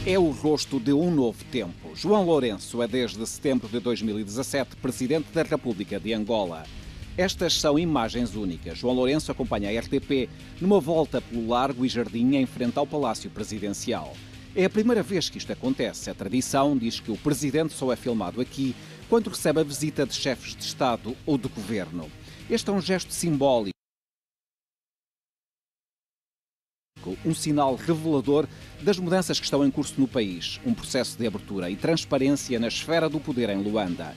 É o rosto de um novo tempo. João Lourenço é desde setembro de 2017 presidente da República de Angola. Estas são imagens únicas. João Lourenço acompanha a RTP numa volta pelo Largo e Jardim em frente ao Palácio Presidencial. É a primeira vez que isto acontece. A tradição diz que o presidente só é filmado aqui quando recebe a visita de chefes de Estado ou de governo. Este é um gesto simbólico, um sinal revelador das mudanças que estão em curso no país, um processo de abertura e transparência na esfera do poder em Luanda.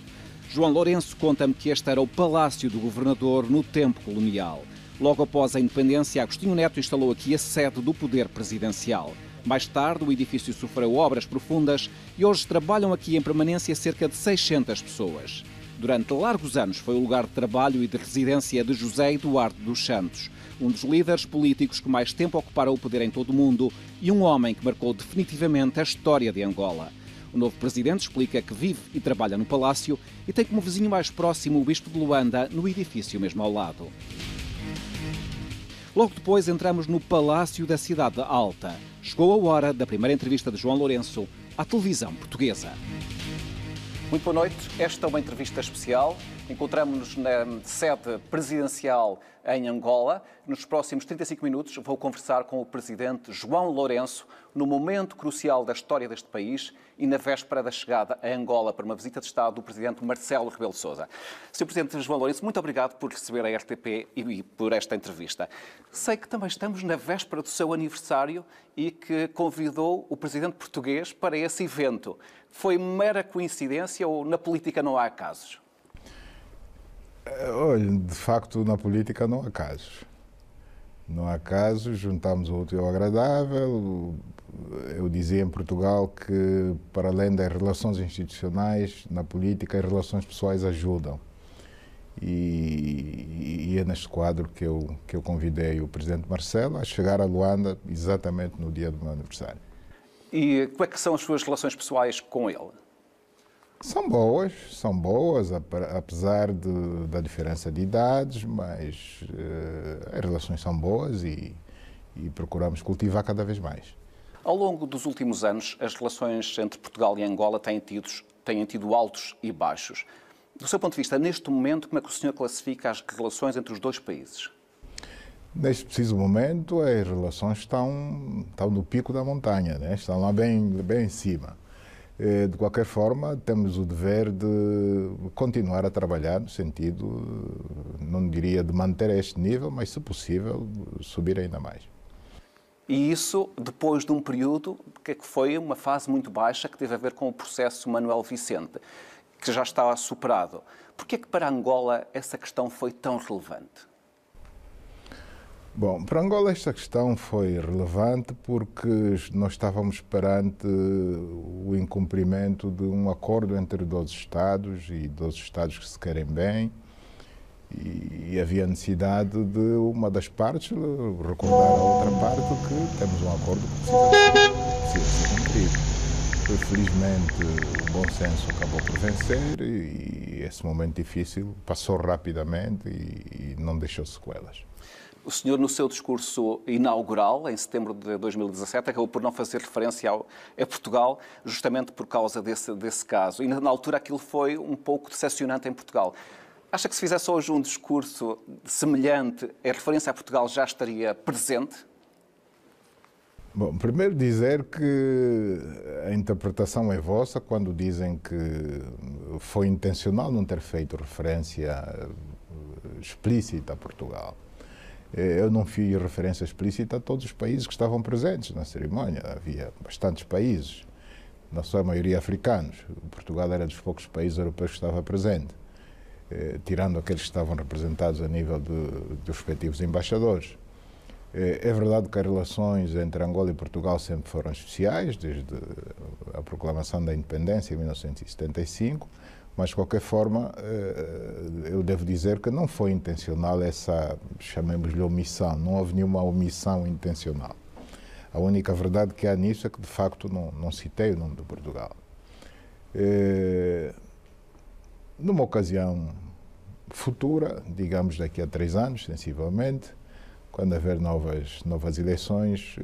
João Lourenço conta-me que este era o palácio do governador no tempo colonial. Logo após a independência, Agostinho Neto instalou aqui a sede do poder presidencial. Mais tarde, o edifício sofreu obras profundas e hoje trabalham aqui em permanência cerca de 600 pessoas. Durante largos anos foi o lugar de trabalho e de residência de José Eduardo dos Santos, um dos líderes políticos que mais tempo ocuparam o poder em todo o mundo e um homem que marcou definitivamente a história de Angola. O novo presidente explica que vive e trabalha no palácio e tem como vizinho mais próximo o bispo de Luanda, no edifício mesmo ao lado. Logo depois entramos no Palácio da Cidade Alta. Chegou a hora da primeira entrevista de João Lourenço à televisão portuguesa. Muito boa noite. Esta é uma entrevista especial. Encontramos-nos na sede presidencial em Angola. Nos próximos 35 minutos vou conversar com o presidente João Lourenço no momento crucial da história deste país e na véspera da chegada a Angola para uma visita de Estado do presidente Marcelo Rebelo de Sousa. Sr. Presidente João Lourenço, muito obrigado por receber a RTP e por esta entrevista. Sei que também estamos na véspera do seu aniversário e que convidou o presidente português para esse evento. Foi mera coincidência ou na política não há casos? Olha, de facto, na política não há casos. Não há casos, juntamos o útil ao agradável. Eu dizia em Portugal que, para além das relações institucionais, na política, as relações pessoais ajudam. E é neste quadro que eu convidei o presidente Marcelo a chegar a Luanda exatamente no dia do meu aniversário. E como é que são as suas relações pessoais com ele? São boas, apesar da diferença de idades, mas as relações são boas e procuramos cultivar cada vez mais. Ao longo dos últimos anos, as relações entre Portugal e Angola têm tido altos e baixos. Do seu ponto de vista, neste momento, como é que o senhor classifica as relações entre os dois países? Neste preciso momento, as relações estão no pico da montanha, né? Estão lá bem em cima. De qualquer forma, temos o dever de continuar a trabalhar no sentido, não diria de manter este nível, mas, se possível, subir ainda mais. E isso depois de um período que foi uma fase muito baixa, que teve a ver com o processo Manuel Vicente, que já estava superado. Por que é que para Angola essa questão foi tão relevante? Bom, para Angola esta questão foi relevante porque nós estávamos perante o incumprimento de um acordo entre 12 Estados e 12 Estados que se querem bem e havia necessidade de uma das partes recordar a outra parte que temos um acordo que precisa ser cumprido. Felizmente o bom senso acabou por vencer e esse momento difícil passou rapidamente e não deixou sequelas. O senhor, no seu discurso inaugural, em setembro de 2017, acabou por não fazer referência a Portugal, justamente por causa desse caso. E, na altura, aquilo foi um pouco decepcionante em Portugal. Acha que se fizesse hoje um discurso semelhante, a referência a Portugal já estaria presente? Bom, primeiro dizer que a interpretação é vossa quando dizem que foi intencional não ter feito referência explícita a Portugal. Eu não fiz referência explícita a todos os países que estavam presentes na cerimónia. Havia bastantes países, na sua maioria africanos. Portugal era dos poucos países europeus que estava presente, tirando aqueles que estavam representados a nível dos respectivos embaixadores. É verdade que as relações entre Angola e Portugal sempre foram especiais, desde a proclamação da independência em 1975, mas, de qualquer forma, eu devo dizer que não foi intencional essa, chamemos-lhe, omissão. Não houve nenhuma omissão intencional. A única verdade que há nisso é que, de facto, não citei o nome de Portugal. Numa ocasião futura, digamos daqui a 3 anos, sensivelmente, quando haver novas eleições,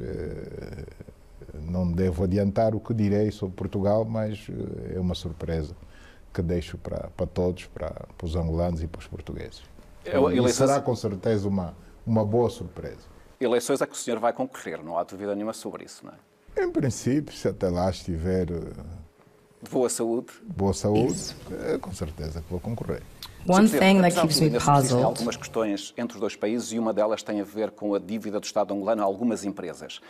Não devo adiantar o que direi sobre Portugal, mas é uma surpresa que deixo para todos, para os angolanos e para os portugueses. E será com certeza uma boa surpresa. Eleições a que o senhor vai concorrer, não há dúvida nenhuma sobre isso, não é? Em princípio, se até lá estiver boa saúde, com certeza que vou concorrer. One thing that keeps me Existem puzzled. algumas questões entre os dois países e uma delas tem a ver com a dívida do Estado angolano a algumas empresas.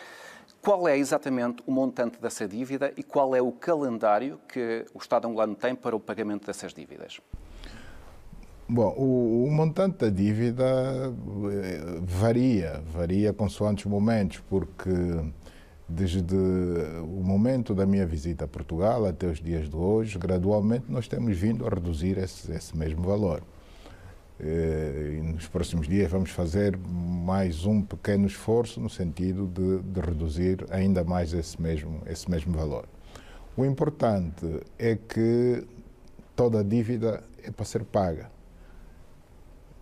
Qual é exatamente o montante dessa dívida e qual é o calendário que o Estado angolano tem para o pagamento dessas dívidas? Bom, o montante da dívida varia consoante os momentos, porque desde o momento da minha visita a Portugal até os dias de hoje, gradualmente nós temos vindo a reduzir esse mesmo valor. E nos próximos dias vamos fazer mais um pequeno esforço no sentido de reduzir ainda mais esse mesmo valor. O importante é que toda a dívida é para ser paga,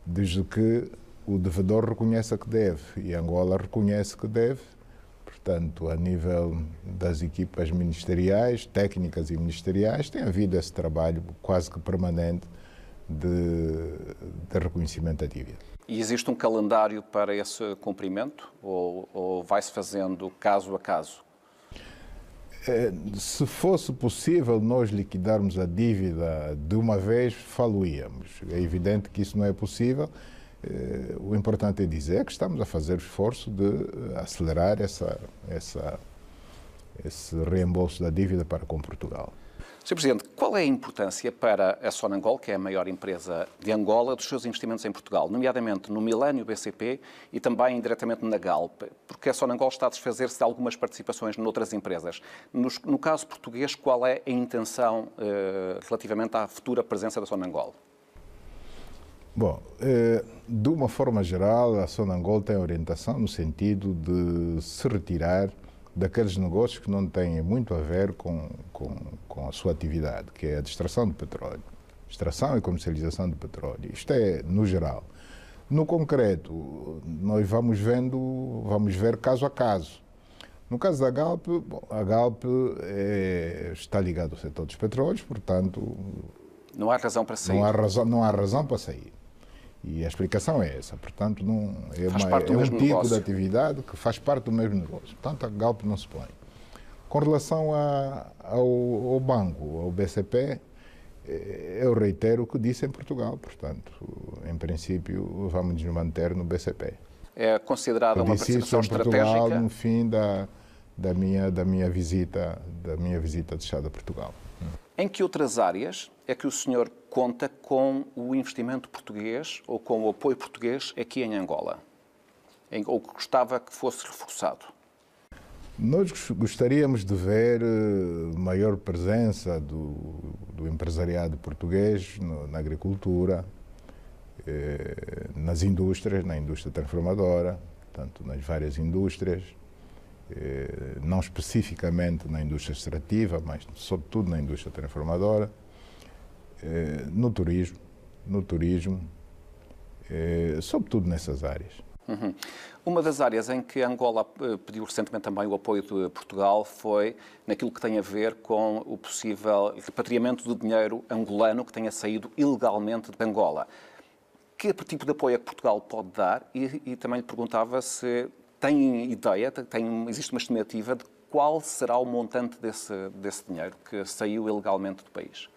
desde que o devedor reconheça que deve, e Angola reconhece que deve. Portanto, a nível das equipas ministeriais, técnicas e ministeriais, tem havido esse trabalho quase que permanente de reconhecimento da dívida. E existe um calendário para esse cumprimento ou vai-se fazendo caso a caso? Se fosse possível nós liquidarmos a dívida de uma vez, falo-íamos. É evidente que isso não é possível. O importante é dizer que estamos a fazer o esforço de acelerar esse reembolso da dívida para com Portugal. Sr. Presidente, qual é a importância para a Sonangol, que é a maior empresa de Angola, dos seus investimentos em Portugal, nomeadamente no Milênio BCP e também indiretamente na Galp? Porque a Sonangol está a desfazer-se de algumas participações noutras empresas. No caso português, qual é a intenção relativamente à futura presença da Sonangol? Bom, de uma forma geral, a Sonangol tem orientação no sentido de se retirar daqueles negócios que não têm muito a ver com a sua atividade, que é a extração de petróleo, extração e comercialização de petróleo. Isto é no geral. No concreto, nós vamos ver caso a caso. No caso da Galp, a Galp está ligada ao setor dos petróleos, portanto... Não há razão para sair. Não há razão para sair. E a explicação é essa. Portanto, é um tipo negócio de atividade que faz parte do mesmo negócio. Portanto, a Galp não se põe. Com relação ao banco, ao BCP, eu reitero o que disse em Portugal. Portanto, em princípio, vamos nos manter no BCP. É considerada uma participação estratégica? Eu disse isso em Portugal no fim da minha visita de Estado a Portugal. Em que outras áreas é que o senhor conta com o investimento português ou com o apoio português aqui em Angola? Ou que gostava que fosse reforçado? Nós gostaríamos de ver maior presença do empresariado português na agricultura, nas indústrias, na indústria transformadora, portanto, nas várias indústrias, não especificamente na indústria extrativa, mas sobretudo na indústria transformadora, no turismo, sobretudo nessas áreas. Uhum. Uma das áreas em que Angola pediu recentemente também o apoio de Portugal foi naquilo que tem a ver com o possível repatriamento do dinheiro angolano que tenha saído ilegalmente de Angola. Que tipo de apoio é que Portugal pode dar? E também lhe perguntava se tem ideia, existe uma estimativa de qual será o montante desse dinheiro que saiu ilegalmente do país?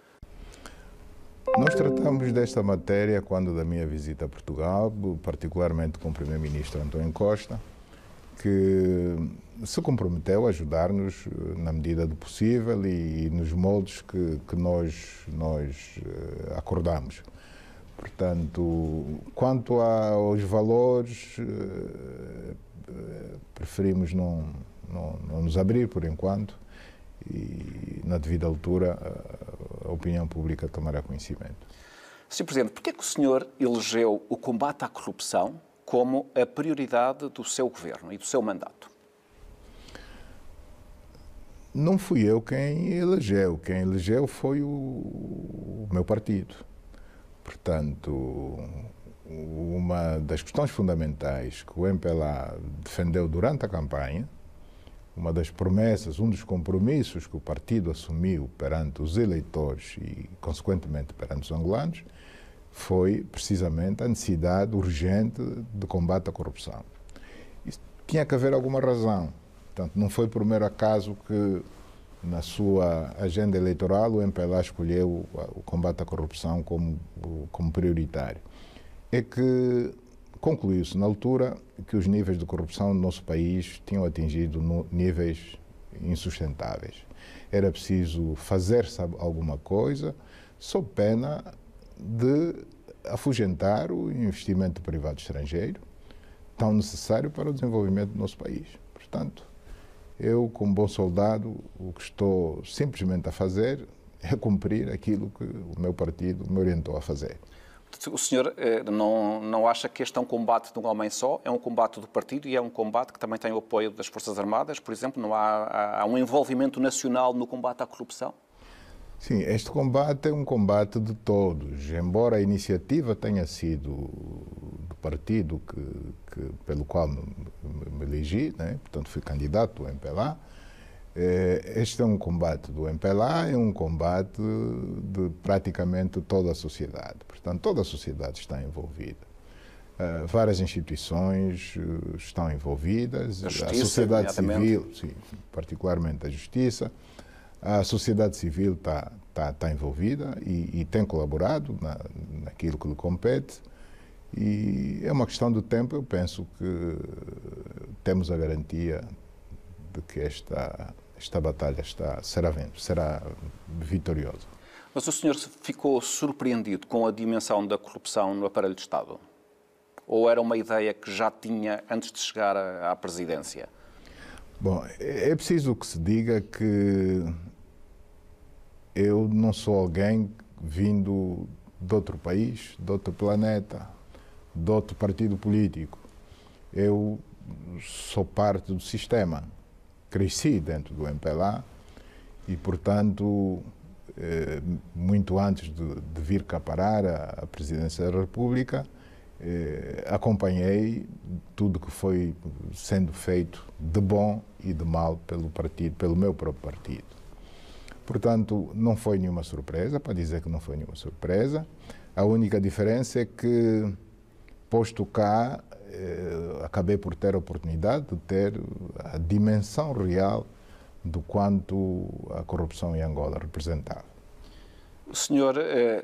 Nós tratamos desta matéria quando da minha visita a Portugal, particularmente com o Primeiro-Ministro António Costa, que se comprometeu a ajudar-nos na medida do possível e nos moldes que nós acordamos. Portanto, quanto aos valores, preferimos não nos abrir por enquanto e, na devida altura, a opinião pública tomará conhecimento. Sr. Presidente, por que é que o senhor elegeu o combate à corrupção como a prioridade do seu governo e do seu mandato? Não fui eu quem elegeu. Quem elegeu foi o meu partido. Portanto, uma das questões fundamentais que o MPLA defendeu durante a campanha uma das promessas, um dos compromissos que o partido assumiu perante os eleitores e, consequentemente, perante os angolanos, foi precisamente a necessidade urgente de combate à corrupção. Isso tinha que haver alguma razão. Portanto, não foi por mero acaso que, na sua agenda eleitoral, o MPLA escolheu o combate à corrupção como prioritário. É que concluiu-se, na altura, que os níveis de corrupção no nosso país tinham atingido níveis insustentáveis. Era preciso fazer-se alguma coisa, sob pena de afugentar o investimento privado estrangeiro, tão necessário para o desenvolvimento do nosso país. Portanto, eu, como bom soldado, o que estou simplesmente a fazer é cumprir aquilo que o meu partido me orientou a fazer. O senhor não acha que este é um combate de um homem só? É um combate do partido e é um combate que também tem o apoio das Forças Armadas? Por exemplo, não há um envolvimento nacional no combate à corrupção? Sim, este combate é um combate de todos. Embora a iniciativa tenha sido do partido pelo qual me elegi, né? Portanto fui candidato do MPLA, este é um combate do MPLA, é um combate de praticamente toda a sociedade. Portanto, toda a sociedade está envolvida. Várias instituições estão envolvidas, a sociedade civil, sim, particularmente a Justiça, a sociedade civil está envolvida e tem colaborado naquilo que lhe compete. E é uma questão de tempo, eu penso que temos a garantia de que esta batalha será vitoriosa. Mas o senhor ficou surpreendido com a dimensão da corrupção no aparelho de Estado? Ou era uma ideia que já tinha antes de chegar à presidência? Bom, é preciso que se diga que eu não sou alguém vindo de outro país, de outro planeta, de outro partido político. Eu sou parte do sistema. Cresci dentro do MPLA e, portanto, muito antes de vir cá parar à presidência da República, acompanhei tudo que foi sendo feito de bom e de mal pelo partido, pelo meu próprio partido. Portanto, não foi nenhuma surpresa, para dizer que não foi nenhuma surpresa. A única diferença é que, posto cá, acabei por ter a oportunidade de ter a dimensão real do quanto a corrupção em Angola representava. O senhor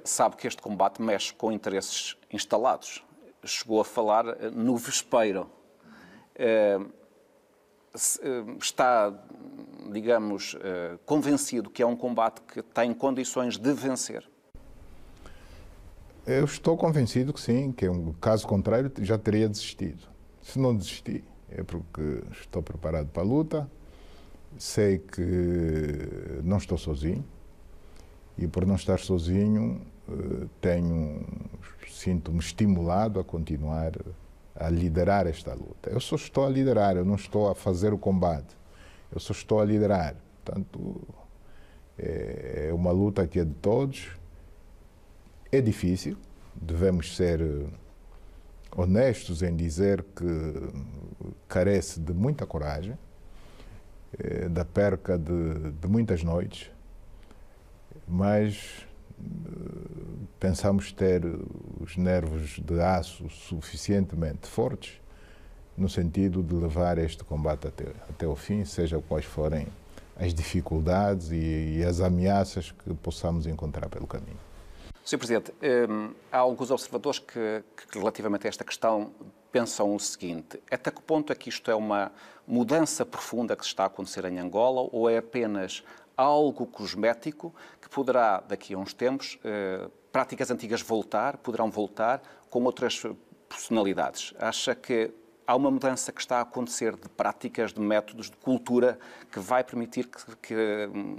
sabe que este combate mexe com interesses instalados. Chegou a falar no vespeiro. Está, digamos, convencido que é um combate que tem condições de vencer? Eu estou convencido que sim, que caso contrário já teria desistido. Se não desistir, é porque estou preparado para a luta, sei que não estou sozinho e por não estar sozinho sinto-me estimulado a continuar a liderar esta luta. Eu só estou a liderar, eu não estou a fazer o combate, eu só estou a liderar. Portanto, é uma luta que é de todos. É difícil, devemos ser honestos em dizer que carece de muita coragem, da perca de muitas noites, mas pensamos ter os nervos de aço suficientemente fortes no sentido de levar este combate até o fim, seja quais forem as dificuldades e as ameaças que possamos encontrar pelo caminho. Sr. Presidente, há alguns observadores que, relativamente a esta questão, pensam o seguinte: até que ponto é que isto é uma mudança profunda que se está a acontecer em Angola ou é apenas algo cosmético que poderá, daqui a uns tempos, práticas antigas poderão voltar com outras personalidades? Acha que há uma mudança que está a acontecer de práticas, de métodos, de cultura, que vai permitir que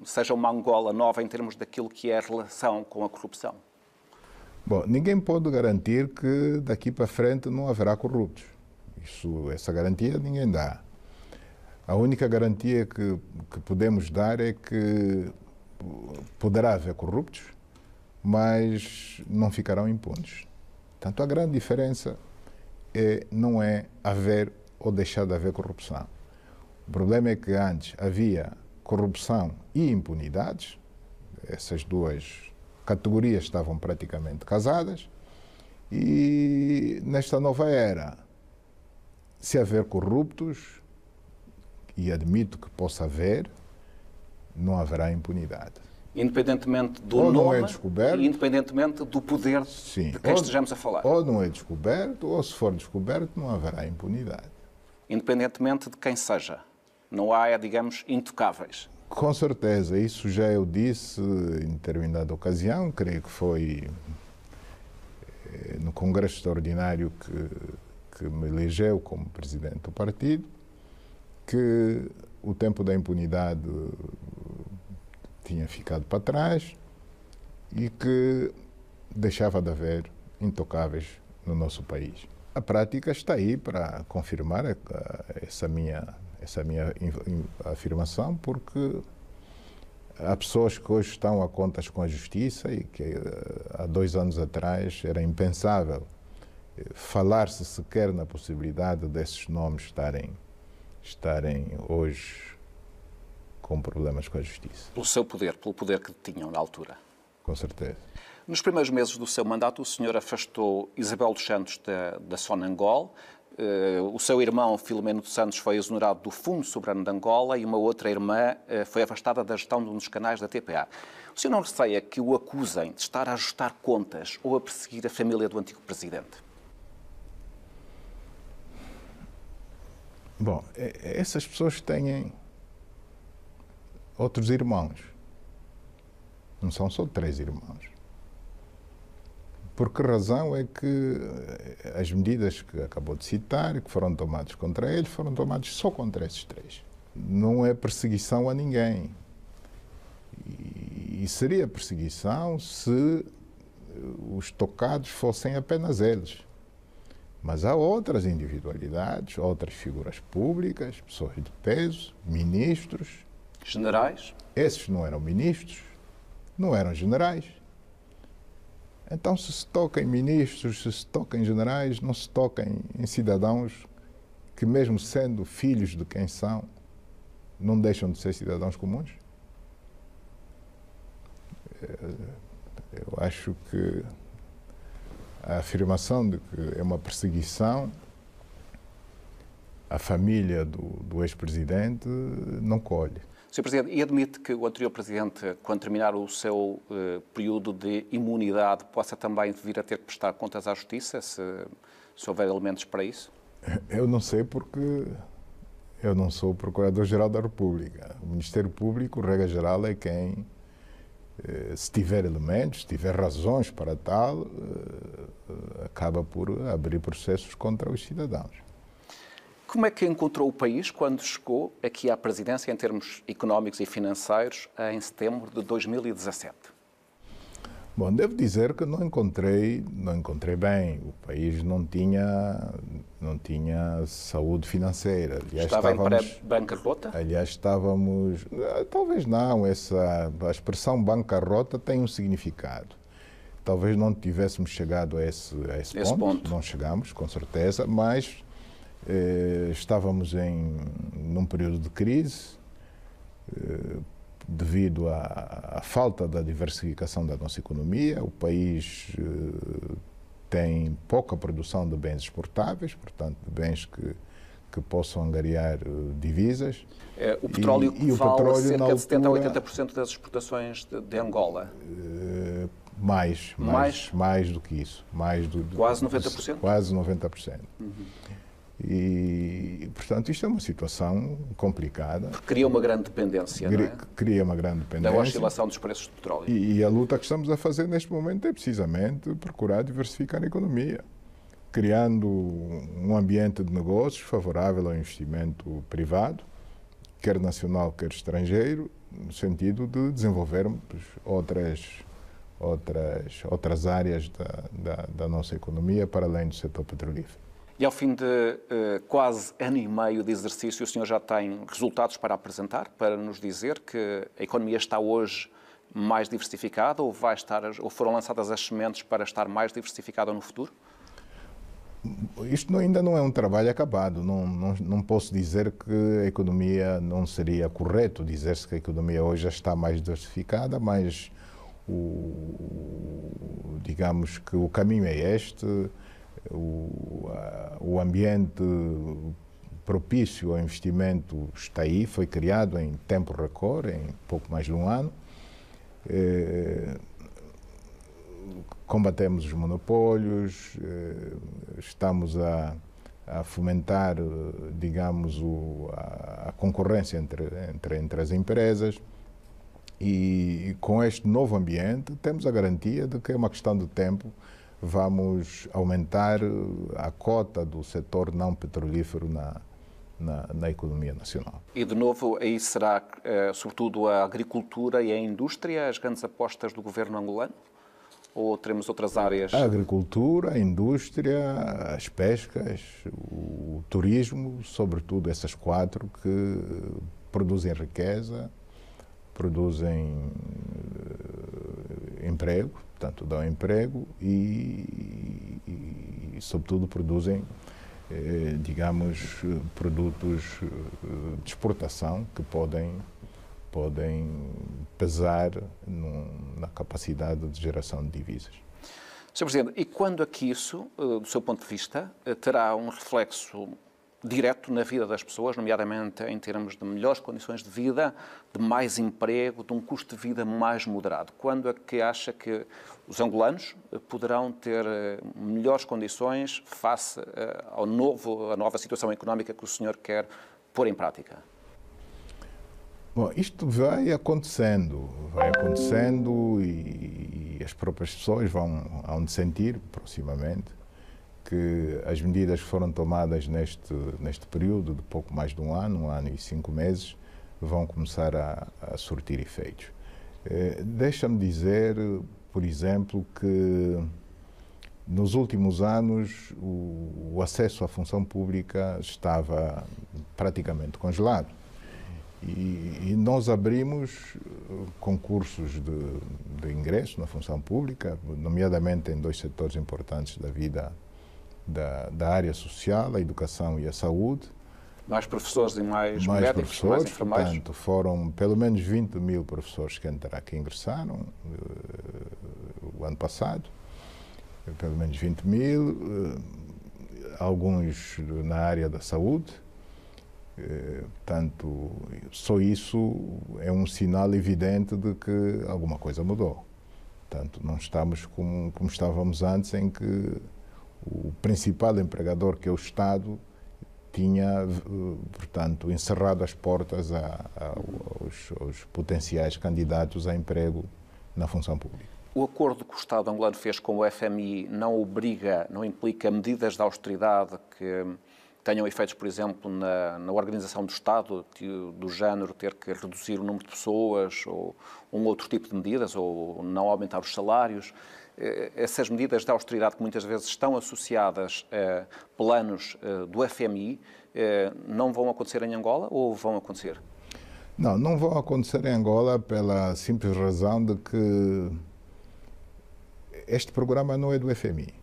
seja uma Angola nova em termos daquilo que é a relação com a corrupção? Bom, ninguém pode garantir que daqui para frente não haverá corruptos. Essa garantia ninguém dá. A única garantia que podemos dar é que poderá haver corruptos, mas não ficarão impunes. Portanto, a grande diferença não é haver ou deixar de haver corrupção. O problema é que antes havia corrupção e impunidades, essas duas categorias estavam praticamente casadas, e nesta nova era, se haver corruptos, e admito que possa haver, não haverá impunidade. Independentemente do ou nome não é descoberto, e independentemente do poder sim, de quem estejamos a falar. Ou não é descoberto, ou se for descoberto, não haverá impunidade. Independentemente de quem seja. Não há, digamos, intocáveis. Com certeza, isso já eu disse em determinada ocasião, creio que foi no Congresso Extraordinário que me elegeu como presidente do partido, que o tempo da impunidade tinha ficado para trás e que deixava de haver intocáveis no nosso país. A prática está aí para confirmar essa minha afirmação, porque há pessoas que hoje estão a contas com a Justiça e que há 2 anos atrás era impensável falar-se sequer na possibilidade desses nomes estarem hoje com problemas com a Justiça. Pelo seu poder, pelo poder que tinham na altura. Com certeza. Nos primeiros meses do seu mandato, o senhor afastou Isabel dos Santos da Sonangol. O seu irmão, Filomeno dos Santos, foi exonerado do Fundo Soberano de Angola e uma outra irmã foi afastada da gestão de um dos canais da TPA. O senhor não receia que o acusem de estar a ajustar contas ou a perseguir a família do antigo presidente? Bom, essas pessoas têm outros irmãos. Não são só 3 irmãos. Por que razão é que as medidas que acabou de citar, que foram tomadas contra eles, foram tomadas só contra esses 3? Não é perseguição a ninguém. E seria perseguição se os tocados fossem apenas eles. Mas há outras individualidades, outras figuras públicas, pessoas de peso, ministros. Generais? Esses não eram ministros, não eram generais. Então, se toca em ministros, se toca em generais, não se toca em cidadãos que, mesmo sendo filhos de quem são, não deixam de ser cidadãos comuns? Eu acho que a afirmação de que é uma perseguição à família do ex-presidente não colhe. Sr. Presidente, e admite que o anterior Presidente, quando terminar o seu período de imunidade, possa também vir a ter que prestar contas à Justiça, se houver elementos para isso? Eu não sei, porque eu não sou o Procurador-Geral da República. O Ministério Público, regra geral, é quem, se tiver elementos, se tiver razões para tal, acaba por abrir processos contra os cidadãos. Como é que encontrou o país quando chegou aqui à presidência em termos económicos e financeiros em setembro de 2017? Bom, devo dizer que não encontrei bem. O país não tinha saúde financeira. Aliás, estava em pré-bancarrota? Aliás, estávamos... Talvez não. A expressão bancarrota tem um significado. Talvez não tivéssemos chegado a esse ponto. Não chegamos, com certeza, mas... estávamos num período de crise devido à falta da diversificação da nossa economia. O país tem pouca produção de bens exportáveis, portanto, de bens que possam angariar divisas. O petróleo vale cerca de 70% a 80% das exportações de Angola. Mais do que isso. Quase 90%? Quase 90%. Uhum. E, portanto, isto é uma situação complicada. Cria uma grande dependência, não é? Cria uma grande dependência. Da oscilação dos preços do petróleo. E a luta que estamos a fazer neste momento é precisamente procurar diversificar a economia, criando um ambiente de negócios favorável ao investimento privado, quer nacional, quer estrangeiro, no sentido de desenvolvermos outras áreas da nossa economia para além do setor petrolífero. E ao fim de quase ano e meio de exercício, o senhor já tem resultados para apresentar, para nos dizer que a economia está hoje mais diversificada ou foram lançadas as sementes para estar mais diversificada no futuro? Isto ainda não é um trabalho acabado. Não posso dizer que a economia não seria correto dizer-se que a economia hoje já está mais diversificada, mas digamos que o caminho é este, o ambiente propício ao investimento está aí, foi criado em tempo recorde, em pouco mais de um ano. Combatemos os monopólios, estamos a fomentar, digamos, a concorrência entre as empresas, e com este novo ambiente temos a garantia de que é uma questão de tempo vamos aumentar a cota do setor não petrolífero na economia nacional. E, de novo, aí será, sobretudo, a agricultura e a indústria as grandes apostas do governo angolano? Ou teremos outras áreas? A agricultura, a indústria, as pescas, o turismo, sobretudo essas quatro que produzem riqueza, produzem emprego, portanto dão emprego e sobretudo, produzem, digamos, produtos de exportação que podem pesar na capacidade de geração de divisas. Sr. Presidente, e quando é que isso, do seu ponto de vista, terá um reflexo direto na vida das pessoas, nomeadamente em termos de melhores condições de vida, de mais emprego, de um custo de vida mais moderado? Quando é que acha que os angolanos poderão ter melhores condições face à nova situação económica que o senhor quer pôr em prática? Bom, isto vai acontecendo e as próprias pessoas hão de sentir proximamente que as medidas que foram tomadas neste período de pouco mais de um ano e 5 meses, vão começar a surtir efeitos. Deixa-me dizer, por exemplo, que nos últimos anos o acesso à função pública estava praticamente congelado. E nós abrimos concursos de ingresso na função pública, nomeadamente em 2 setores importantes da vida da área social, a educação e a saúde. Mais professores e mais médicos, mais enfermeiros? Portanto, foram pelo menos 20.000 professores que ingressaram o ano passado, pelo menos 20.000, alguns na área da saúde. Portanto, só isso é um sinal evidente de que alguma coisa mudou. Portanto, não estamos como estávamos antes, em que o principal empregador, que é o Estado, tinha, portanto, encerrado as portas aos potenciais candidatos a emprego na função pública. O acordo que o Estado angolano fez com o FMI não implica medidas de austeridade que tenham efeitos, por exemplo, na organização do Estado, do género ter que reduzir o número de pessoas ou um outro tipo de medidas, ou não aumentar os salários? Essas medidas de austeridade que muitas vezes estão associadas a planos do FMI não vão acontecer em Angola ou vão acontecer? Não vão acontecer em Angola pela simples razão de que este programa não é do FMI.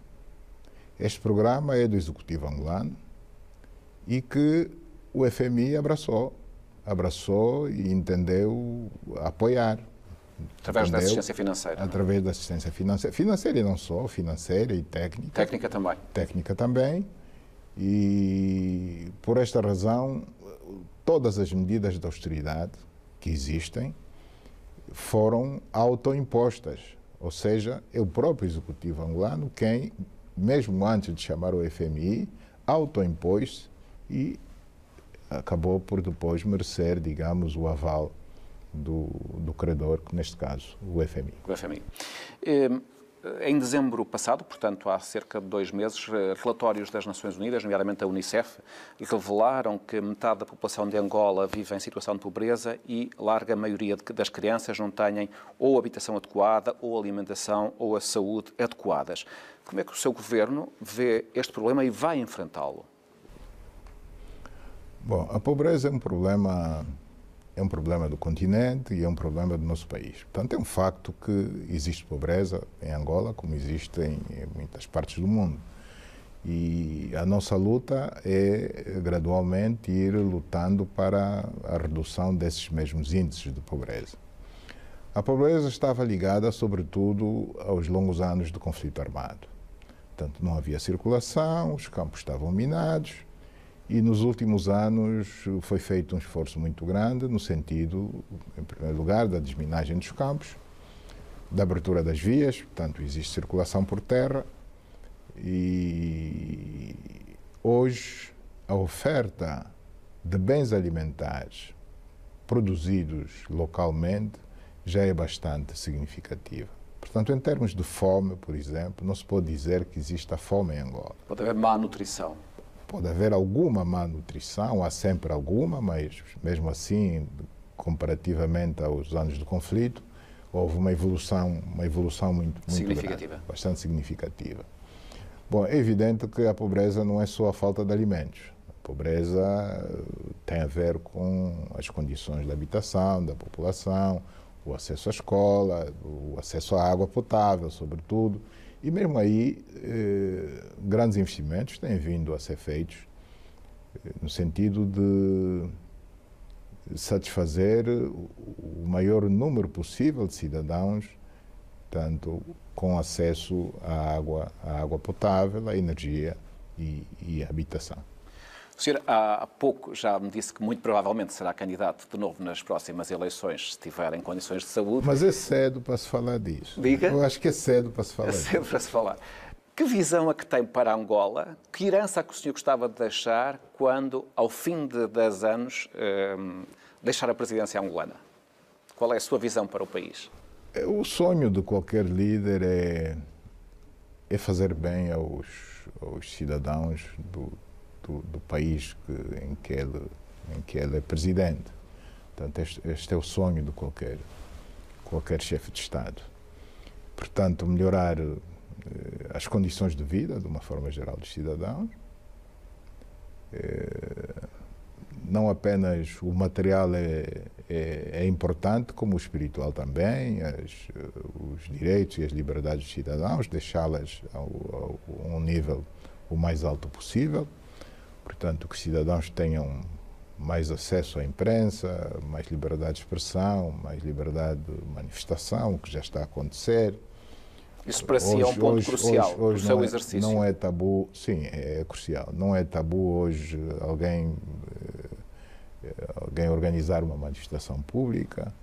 Este programa é do Executivo angolano e que o FMI abraçou e entendeu apoiar. Através da assistência financeira. Através da assistência financeira. Financeira e não só, financeira e técnica. Técnica também. Técnica também. E por esta razão, todas as medidas de austeridade que existem foram autoimpostas. Ou seja, é o próprio Executivo angolano quem, mesmo antes de chamar o FMI, autoimpôs e acabou por depois merecer, digamos, o aval do credor, que neste caso o FMI. O FMI. Em dezembro passado, portanto há cerca de 2 meses, relatórios das Nações Unidas, nomeadamente a Unicef, revelaram que metade da população de Angola vive em situação de pobreza e larga maioria das crianças não têm ou habitação adequada, ou alimentação, ou a saúde adequadas. Como é que o seu governo vê este problema e vai enfrentá-lo? Bom, a pobreza é um problema do continente e é um problema do nosso país. Portanto, é um facto que existe pobreza em Angola, como existe em muitas partes do mundo. E a nossa luta é gradualmente ir lutando para a redução desses mesmos índices de pobreza. A pobreza estava ligada, sobretudo, aos longos anos do conflito armado. Portanto, não havia circulação, os campos estavam minados e nos últimos anos foi feito um esforço muito grande no sentido, em primeiro lugar, da desminagem dos campos, da abertura das vias, portanto, existe circulação por terra e hoje a oferta de bens alimentares produzidos localmente já é bastante significativa. Portanto, em termos de fome, por exemplo, não se pode dizer que exista fome em Angola. Pode haver má nutrição. Pode haver alguma má nutrição, há sempre alguma, mas mesmo assim, comparativamente aos anos do conflito, houve uma evolução muito significativa. Grande, bastante significativa. Bom, é evidente que a pobreza não é só a falta de alimentos. A pobreza tem a ver com as condições de habitação da população, o acesso à escola, o acesso à água potável, sobretudo. E mesmo aí, grandes investimentos têm vindo a ser feitos no sentido de satisfazer o maior número possível de cidadãos, tanto com acesso à água potável, à energia e à habitação. O senhor há pouco já me disse que muito provavelmente será candidato de novo nas próximas eleições, se tiver em condições de saúde. Mas é cedo para se falar disso. Diga. Eu acho que é cedo para se falar disso. É cedo para se falar. Que visão é que tem para Angola? Que herança é que o senhor gostava de deixar quando, ao fim de 10 anos, deixar a presidência angolana? Qual é a sua visão para o país? O sonho de qualquer líder é fazer bem aos cidadãos do país em que ele é presidente. Portanto, este é o sonho de qualquer chefe de Estado. Portanto, melhorar as condições de vida, de uma forma geral, dos cidadãos. Não apenas o material é importante, como o espiritual também, os direitos e as liberdades dos cidadãos, deixá-las a um nível o mais alto possível. Portanto, que os cidadãos tenham mais acesso à imprensa, mais liberdade de expressão, mais liberdade de manifestação, o que já está a acontecer. Isso para si é um ponto crucial do seu exercício? Não é tabu, sim, é crucial. Não é tabu hoje alguém organizar uma manifestação pública,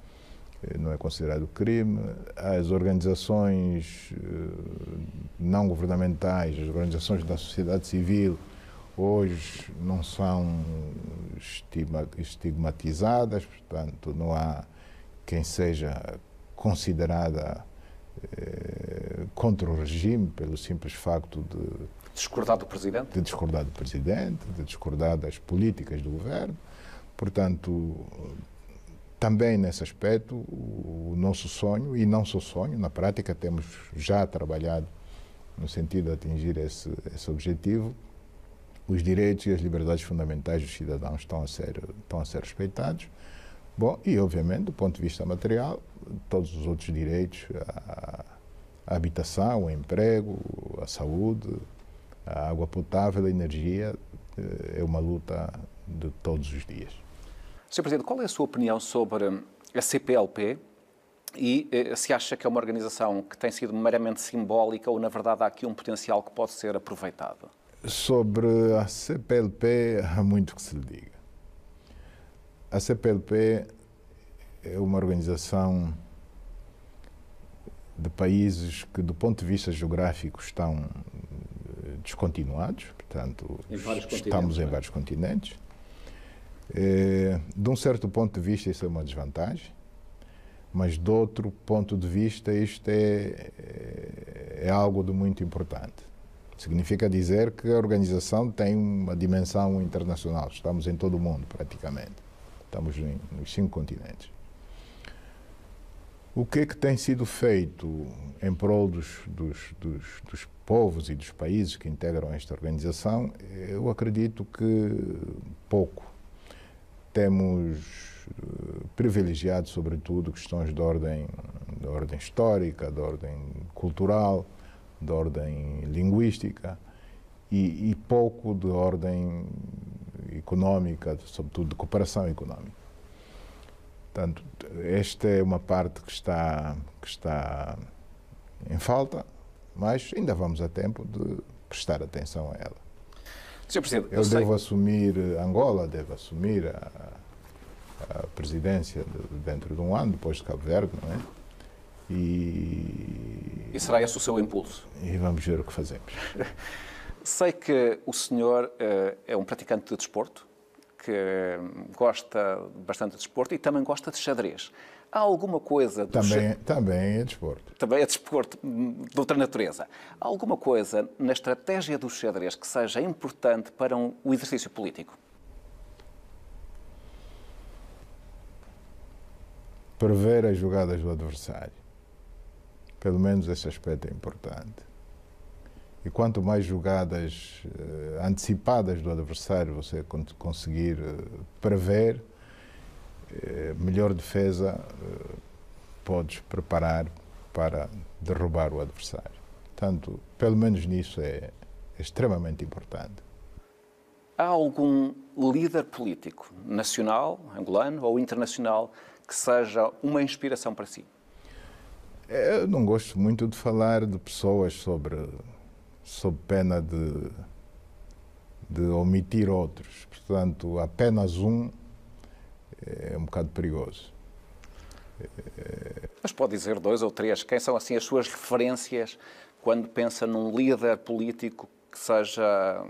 não é considerado crime. As organizações não governamentais, as organizações da sociedade civil, hoje não são estigmatizadas, portanto, não há quem seja considerada contra o regime pelo simples facto de discordar do Presidente? De discordar do Presidente, de discordar das políticas do Governo. Portanto, também nesse aspecto, o nosso sonho, e não só sonho, na prática temos já trabalhado no sentido de atingir esse objetivo, os direitos e as liberdades fundamentais dos cidadãos estão a ser respeitados. Bom, e obviamente, do ponto de vista material, todos os outros direitos, a habitação, o emprego, a saúde, a água potável, a energia, é uma luta de todos os dias. Sr. Presidente, qual é a sua opinião sobre a CPLP e se acha que é uma organização que tem sido meramente simbólica ou, na verdade, há aqui um potencial que pode ser aproveitado? Sobre a CPLP, há muito que se lhe diga. A CPLP é uma organização de países que, do ponto de vista geográfico, estão descontinuados, portanto, estamos em vários continentes. De um certo ponto de vista, isso é uma desvantagem, mas de outro ponto de vista, isto é algo de muito importante. Significa dizer que a organização tem uma dimensão internacional. Estamos em todo o mundo, praticamente. Estamos nos 5 continentes. O que tem sido feito em prol dos povos e dos países que integram esta organização, eu acredito que pouco. Temos privilegiado, sobretudo, questões de ordem histórica, de ordem cultural, de ordem linguística, e pouco de ordem económica, sobretudo de cooperação económica. Portanto, esta é uma parte que está em falta, mas ainda vamos a tempo de prestar atenção a ela. Sr. Presidente, eu devo assumir Angola, devo assumir a presidência dentro de um ano, depois de Cabo Verde, não é? E será esse o seu impulso? E vamos ver o que fazemos. Sei que o senhor é um praticante de desporto, que gosta bastante de desporto e também gosta de xadrez. Há alguma coisa... Também é desporto. Também é desporto de outra natureza. Há alguma coisa na estratégia do xadrez que seja importante para o exercício político? Prever as jogadas do adversário. Pelo menos esse aspecto é importante. E quanto mais jogadas antecipadas do adversário você conseguir prever, melhor defesa podes preparar para derrubar o adversário. Portanto, pelo menos nisso é extremamente importante. Há algum líder político, nacional, angolano ou internacional, que seja uma inspiração para si? Eu não gosto muito de falar de pessoas sob pena de omitir outros. Portanto, apenas um é um bocado perigoso. Mas pode dizer 2 ou 3. Quem são assim as suas referências quando pensa num líder político que seja,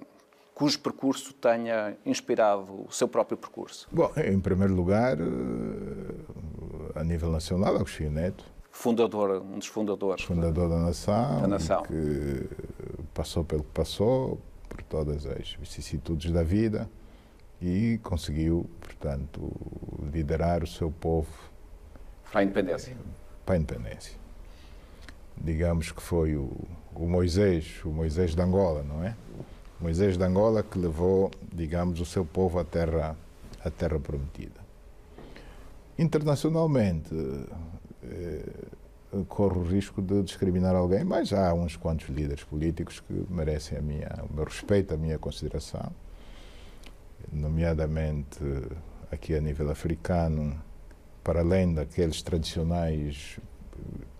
cujo percurso tenha inspirado o seu próprio percurso? Bom, em primeiro lugar, a nível nacional, Agostinho Neto. Um dos fundadores. Fundador da nação. Que passou pelo que passou, por todas as vicissitudes da vida e conseguiu, portanto, liderar o seu povo para a independência. Para a independência. Digamos que foi o Moisés de Angola, não é? O Moisés de Angola que levou, digamos, o seu povo à terra prometida. Internacionalmente, corro o risco de discriminar alguém, mas há uns quantos líderes políticos que merecem o meu respeito, a minha consideração, nomeadamente aqui a nível africano, para além daqueles tradicionais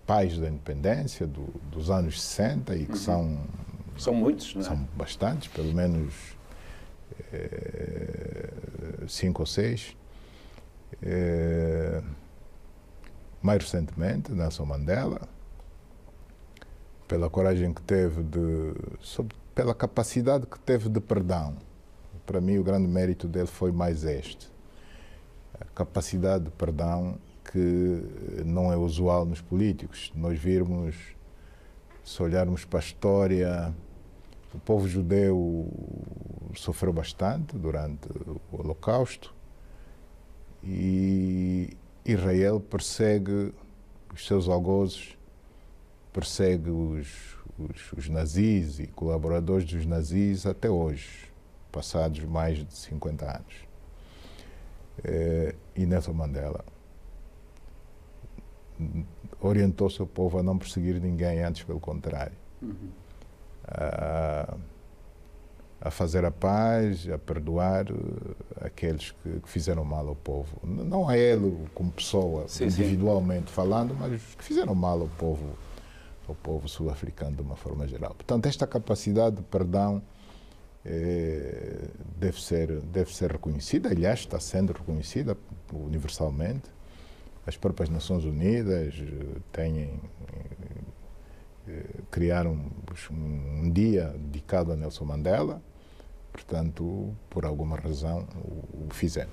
pais da independência dos anos 60 e que são muitos, não é? São bastantes, pelo menos 5 ou 6. Mais recentemente, Nelson Mandela, pela coragem que teve pela capacidade que teve de perdão. Para mim, o grande mérito dele foi mais este. A capacidade de perdão que não é usual nos políticos. Nós virmos, se olharmos para a história, o povo judeu sofreu bastante durante o Holocausto e Israel persegue os seus algozes, persegue os nazis e colaboradores dos nazis até hoje, passados mais de 50 anos. E Nelson Mandela orientou o seu povo a não perseguir ninguém, antes pelo contrário. A fazer a paz, a perdoar aqueles que fizeram mal ao povo. Não a ele como pessoa, individualmente falando, mas que fizeram mal ao povo sul-africano de uma forma geral. Portanto, esta capacidade de perdão deve ser reconhecida, aliás, está sendo reconhecida universalmente. As próprias Nações Unidas criaram um dia dedicado a Nelson Mandela, portanto, por alguma razão, o fizeram.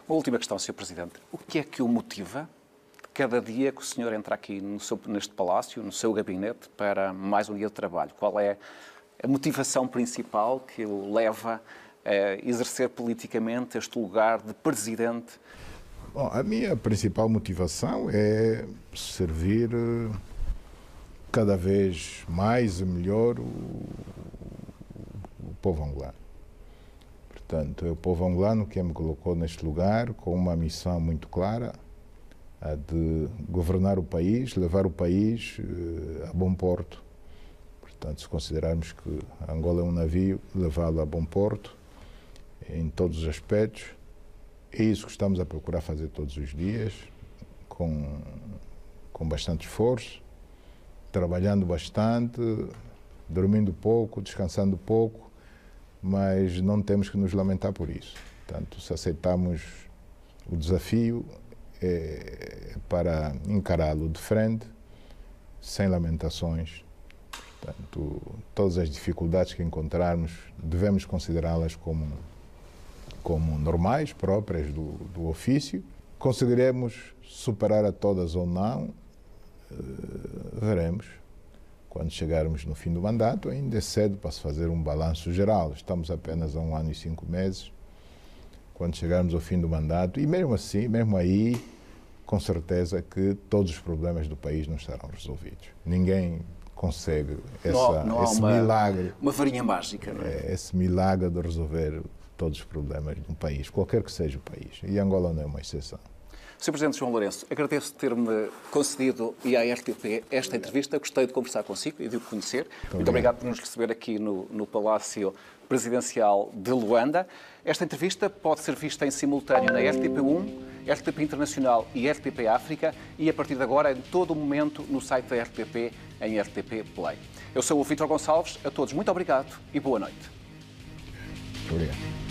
Uma última questão, Sr. Presidente. O que é que o motiva cada dia que o senhor entra aqui neste palácio, no seu gabinete, para mais um dia de trabalho? Qual é a motivação principal que o leva a exercer politicamente este lugar de presidente? Bom, a minha principal motivação é servir cada vez mais e melhor o povo angolano. Portanto, é o povo angolano que me colocou neste lugar com uma missão muito clara, a de governar o país, levar o país a bom porto. Portanto, se considerarmos que Angola é um navio, levá-lo a bom porto, em todos os aspectos, é isso que estamos a procurar fazer todos os dias, com bastante esforço, trabalhando bastante, dormindo pouco, descansando pouco, mas não temos que nos lamentar por isso. Portanto, se aceitamos o desafio, é para encará-lo de frente, sem lamentações. Portanto, todas as dificuldades que encontrarmos, devemos considerá-las como normais, próprias do ofício. Conseguiremos superar a todas ou não, veremos. Quando chegarmos no fim do mandato, ainda é cedo para se fazer um balanço geral. Estamos apenas a 1 ano e 5 meses. Quando chegarmos ao fim do mandato, e mesmo assim, mesmo aí, com certeza que todos os problemas do país não estarão resolvidos. Ninguém consegue esse milagre. Uma varinha mágica, não é? Esse milagre de resolver todos os problemas de um país, qualquer que seja o país. E Angola não é uma exceção. Sr. Presidente João Lourenço, agradeço ter-me concedido e à RTP esta entrevista. Gostei de conversar consigo e de o conhecer. Muito obrigado por nos receber aqui no Palácio Presidencial de Luanda. Esta entrevista pode ser vista em simultâneo na RTP1, RTP Internacional e RTP África e, a partir de agora, em todo o momento, no site da RTP, em RTP Play. Eu sou o Vítor Gonçalves. A todos, muito obrigado e boa noite. Obrigado.